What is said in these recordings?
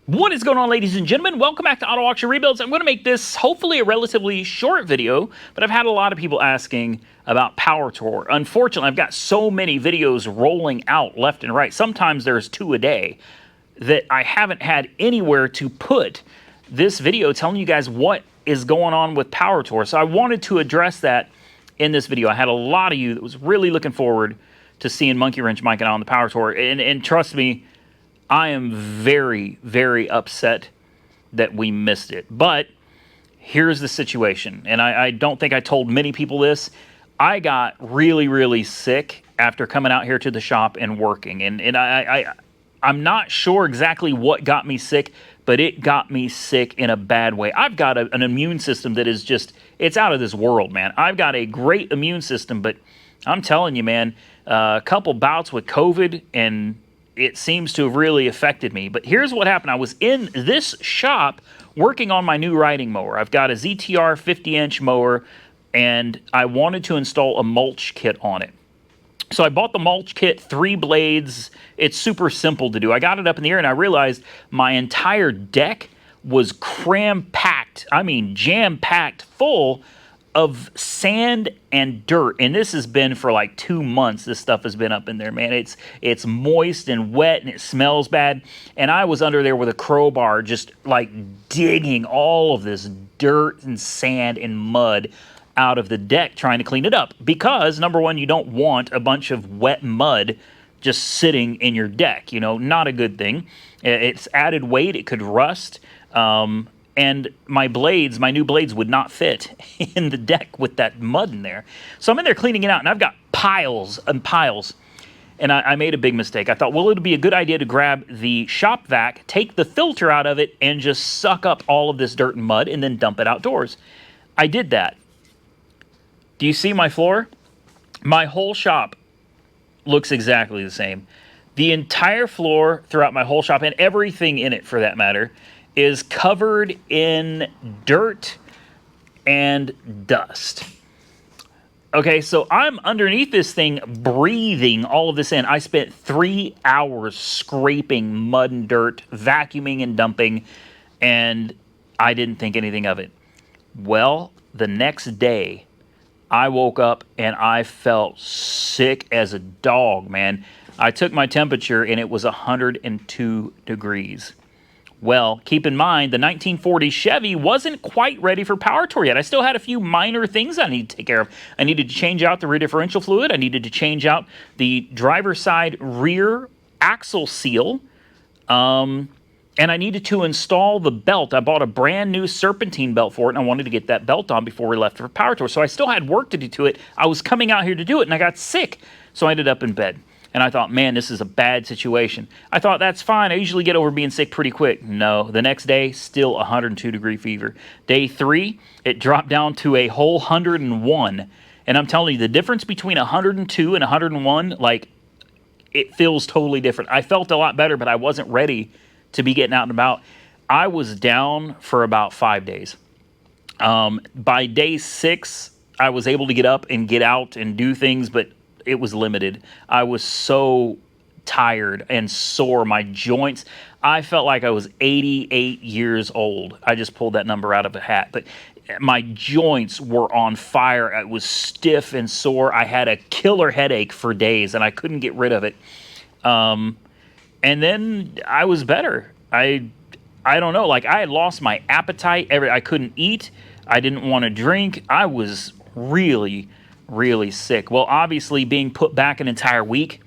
What is going on, ladies and gentlemen? Welcome back to Auto Auction Rebuilds. I'm going to make this hopefully a relatively short video, but I've had a lot of people asking about Power Tour. Unfortunately, I've got so many videos rolling out left and right. Sometimes there's 2 a day that I haven't had anywhere to put this video telling you guys what is going on with Power Tour. So I wanted to address that in this video. I had a lot of you that was really looking forward to seeing Monkey Wrench Mike and I on the Power Tour. And trust me, I am very, very upset that we missed it. But here's the situation, and I don't think I told many people this. I got really, really sick after coming out here to the shop and working. And I'm not sure exactly what got me sick, but it got me sick in a bad way. I've got an immune system that is just, it's out of this world, man. I've got a great immune system, but I'm telling you, man, a couple bouts with COVID and it seems to have really affected me. But here's what happened. I was in this shop working on my new riding mower. I've got a ZTR 50-inch mower, and I wanted to install a mulch kit on it. So I bought the mulch kit, 3 blades. It's super simple to do. I got it up in the air, and I realized my entire deck was cram-packed, I mean jam-packed full of sand and dirt. And this has been for like 2 months. This stuff has been up in there, man. It's moist and wet and it smells bad. And I was under there with a crowbar just like digging all of this dirt and sand and mud out of the deck trying to clean it up. Because number one, you don't want a bunch of wet mud just sitting in your deck. You know, not a good thing. It's added weight. It could rust. And my blades, my new blades, would not fit in the deck with that mud in there. So I'm in there cleaning it out, and I've got piles and piles. And I made a big mistake. I thought, well, it would be a good idea to grab the shop vac, take the filter out of it, and just suck up all of this dirt and mud, and then dump it outdoors. I did that. Do you see my floor? My whole shop looks exactly the same. The entire floor throughout my whole shop, and everything in it for that matter, is covered in dirt and dust. Okay, so I'm underneath this thing breathing all of this in. I spent 3 hours scraping mud and dirt, vacuuming and dumping, and I didn't think anything of it. Well, the next day, I woke up and I felt sick as a dog, man. I took my temperature and it was 102 degrees. Well, keep in mind, the 1940 Chevy wasn't quite ready for Power Tour yet. I still had a few minor things I needed to take care of. I needed to change out the rear differential fluid. I needed to change out the driver's side rear axle seal. And I needed to install the belt. I bought a brand new serpentine belt for it, and I wanted to get that belt on before we left for Power Tour. So I still had work to do to it. I was coming out here to do it, and I got sick. So I ended up in bed. And I thought, man, this is a bad situation. I thought, that's fine. I usually get over being sick pretty quick. No, the next day, still 102-degree fever. Day 3, it dropped down to a whole 101. And I'm telling you, the difference between 102 and 101, like, it feels totally different. I felt a lot better, but I wasn't ready to be getting out and about. I was down for about 5 days. By day 6, I was able to get up and get out and do things, but it was limited. I was so tired and sore. My joints, I felt like I was 88 years old. I just pulled that number out of a hat. But my joints were on fire. I was stiff and sore. I had a killer headache for days, and I couldn't get rid of it. And then I was better. I don't know. Like, I had lost my appetite. I couldn't eat. I didn't want to drink. I was really sick. Well, obviously, being put back an entire week,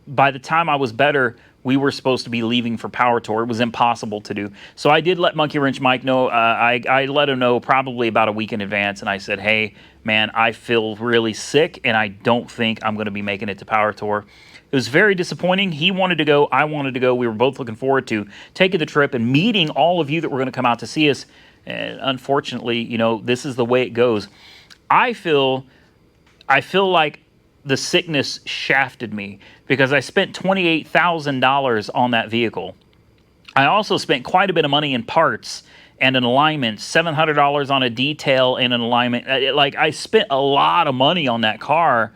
by the time I was better, we were supposed to be leaving for Power Tour. It was impossible to do. So I did let Monkey Wrench Mike know. I let him know probably about a week in advance, and I said, hey, man, I feel really sick, and I don't think I'm going to be making it to Power Tour. It was very disappointing. He wanted to go. I wanted to go. We were both looking forward to taking the trip and meeting all of you that were going to come out to see us. And unfortunately, you know, this is the way it goes. I feel like the sickness shafted me because I spent $28,000 on that vehicle. I also spent quite a bit of money in parts and an alignment, $700 on a detail and an alignment. Like, I spent a lot of money on that car,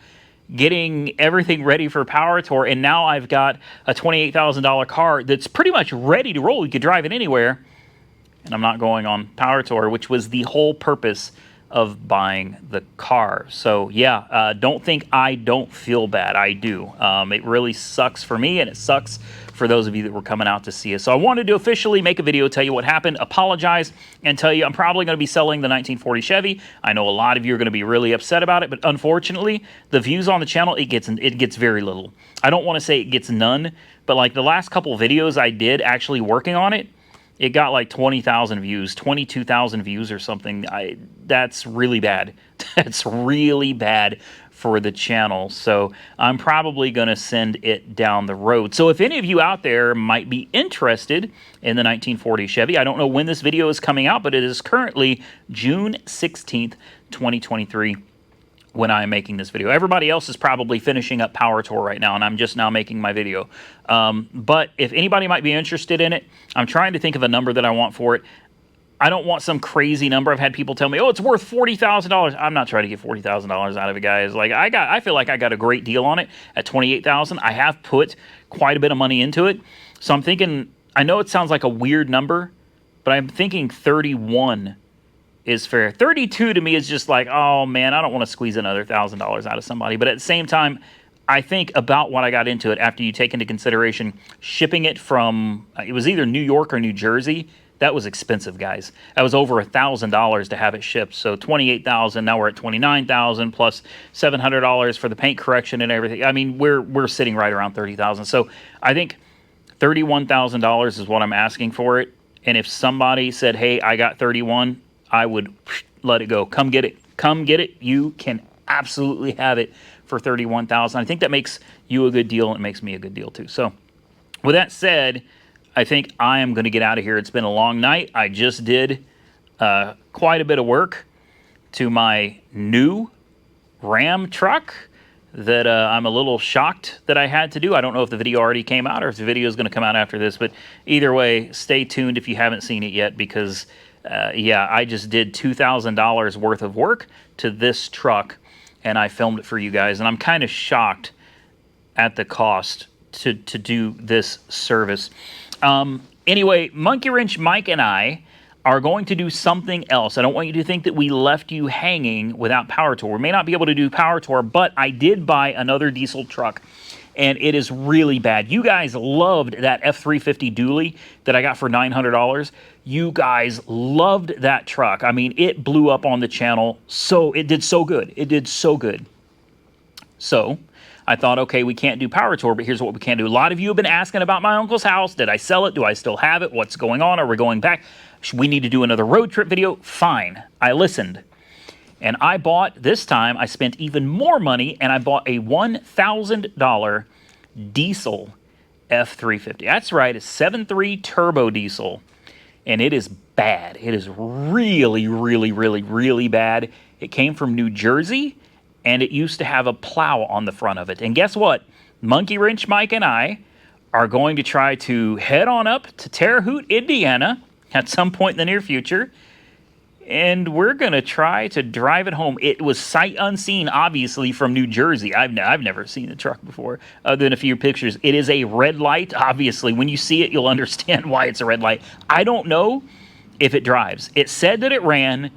getting everything ready for Power Tour, and now I've got a $28,000 car that's pretty much ready to roll. You could drive it anywhere, and I'm not going on Power Tour, which was the whole purpose of buying the car. So yeah, don't think I don't feel bad. I do. It really sucks for me, and it sucks for those of you that were coming out to see us. So I wanted to officially make a video, tell you what happened, apologize, and tell you I'm probably going to be selling the 1940 Chevy. I know a lot of you are going to be really upset about it, but unfortunately, the views on the channel, it gets very little. I don't want to say it gets none, but like the last couple videos I did actually working on it, it got like 20,000 views, 22,000 views or something. That's really bad. That's really bad for the channel. So I'm probably going to send it down the road. So if any of you out there might be interested in the 1940 Chevy, I don't know when this video is coming out, but it is currently June 16th, 2023. When I'm making this video. Everybody else is probably finishing up Power Tour right now, and I'm just now making my video. But if anybody might be interested in it, I'm trying to think of a number that I want for it. I don't want some crazy number. I've had people tell me, oh, it's worth $40,000. I'm not trying to get $40,000 out of it, guys. Like I feel like I got a great deal on it at $28,000. I have put quite a bit of money into it. So I'm thinking, I know it sounds like a weird number, but I'm thinking 31 is fair. 32 to me is just like, oh man, I don't want to squeeze another $1,000 out of somebody. But at the same time, I think about what I got into it after you take into consideration shipping it from, it was either New York or New Jersey. That was expensive, guys. That was over $1,000 to have it shipped. So $28,000. Now we're at $29,000 plus $700 for the paint correction and everything. I mean, we're sitting right around $30,000. So I think $31,000 is what I'm asking for it. And if somebody said, hey, I got 31, I would let it go. Come get it. Come get it. You can absolutely have it for $31,000. I think that makes you a good deal, and it makes me a good deal too. So with that said, I think I am going to get out of here. It's been a long night. I just did quite a bit of work to my new Ram truck that I'm a little shocked that I had to do. I don't know if the video already came out or if the video is going to come out after this, but either way, stay tuned if you haven't seen it yet, because yeah, I just did $2,000 worth of work to this truck, and I filmed it for you guys, and I'm kind of shocked at the cost to do this service. Anyway, Monkey Wrench Mike and I are going to do something else. I don't want you to think that we left you hanging without Power Tour. We may not be able to do Power Tour, but I did buy another diesel truck, and it is really bad. You guys loved that F350 dually that I got for $900. You guys loved that truck. I mean, it blew up on the channel. So it did so good. It did so good. So I thought, okay, we can't do Power Tour, but here's what we can do. A lot of you have been asking about my uncle's house. Did I sell it? Do I still have it? What's going on? Are we going back? We need to do another road trip video. Fine. I listened. And I bought, this time, I spent even more money, and I bought a $1,000 diesel F350. That's right, a 7.3 turbo diesel. And it is bad. It is really, really, really, really bad. It came from New Jersey, and it used to have a plow on the front of it. And guess what? Monkey Wrench Mike and I are going to try to head on up to Terre Haute, Indiana at some point in the near future, and we're going to try to drive it home. It was sight unseen, obviously, from New Jersey. I've never seen the truck before, other than a few pictures. It is a red light, obviously. When you see it, you'll understand why it's a red light. I don't know if it drives. It said that it ran,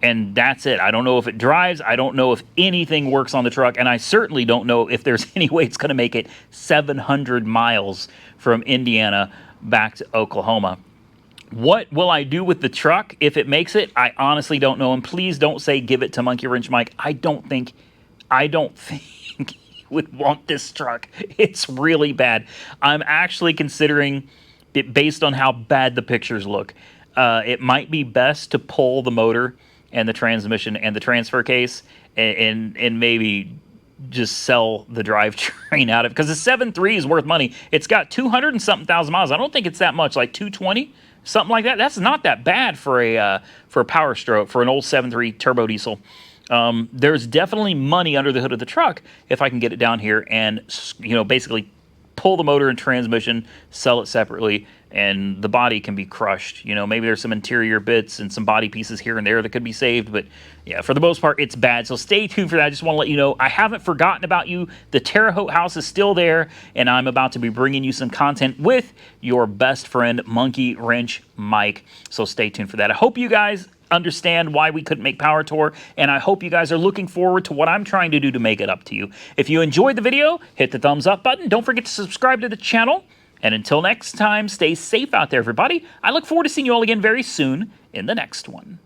and that's it. I don't know if it drives. I don't know if anything works on the truck, and I certainly don't know if there's any way it's going to make it 700 miles from Indiana back to Oklahoma. What will I do with the truck if it makes it? I honestly don't know. And please don't say give it to Monkey Wrench Mike. I don't think he would want this truck. It's really bad. I'm actually considering it based on how bad the pictures look. It might be best to pull the motor and the transmission and the transfer case and maybe just sell the drivetrain out of it, because the 7.3 is worth money. It's got 200 and something thousand miles. I don't think it's that much, like 220. Something like that. That's not that bad for a Power Stroke, for an old 7.3 turbo diesel. There's definitely money under the hood of the truck if I can get it down here and, you know, basically pull the motor and transmission, sell it separately, and the body can be crushed. You know, maybe there's some interior bits and some body pieces here and there that could be saved, but yeah, for the most part, it's bad. So stay tuned for that. I just want to let you know I haven't forgotten about you. The Terre Haute house is still there, and I'm about to be bringing you some content with your best friend, Monkey Wrench Mike. So stay tuned for that. I hope you guys understand why we couldn't make Power Tour, and I hope you guys are looking forward to what I'm trying to do to make it up to you. If you enjoyed the video, hit the thumbs up button. Don't forget to subscribe to the channel. And until next time, stay safe out there, everybody. I look forward to seeing you all again very soon in the next one.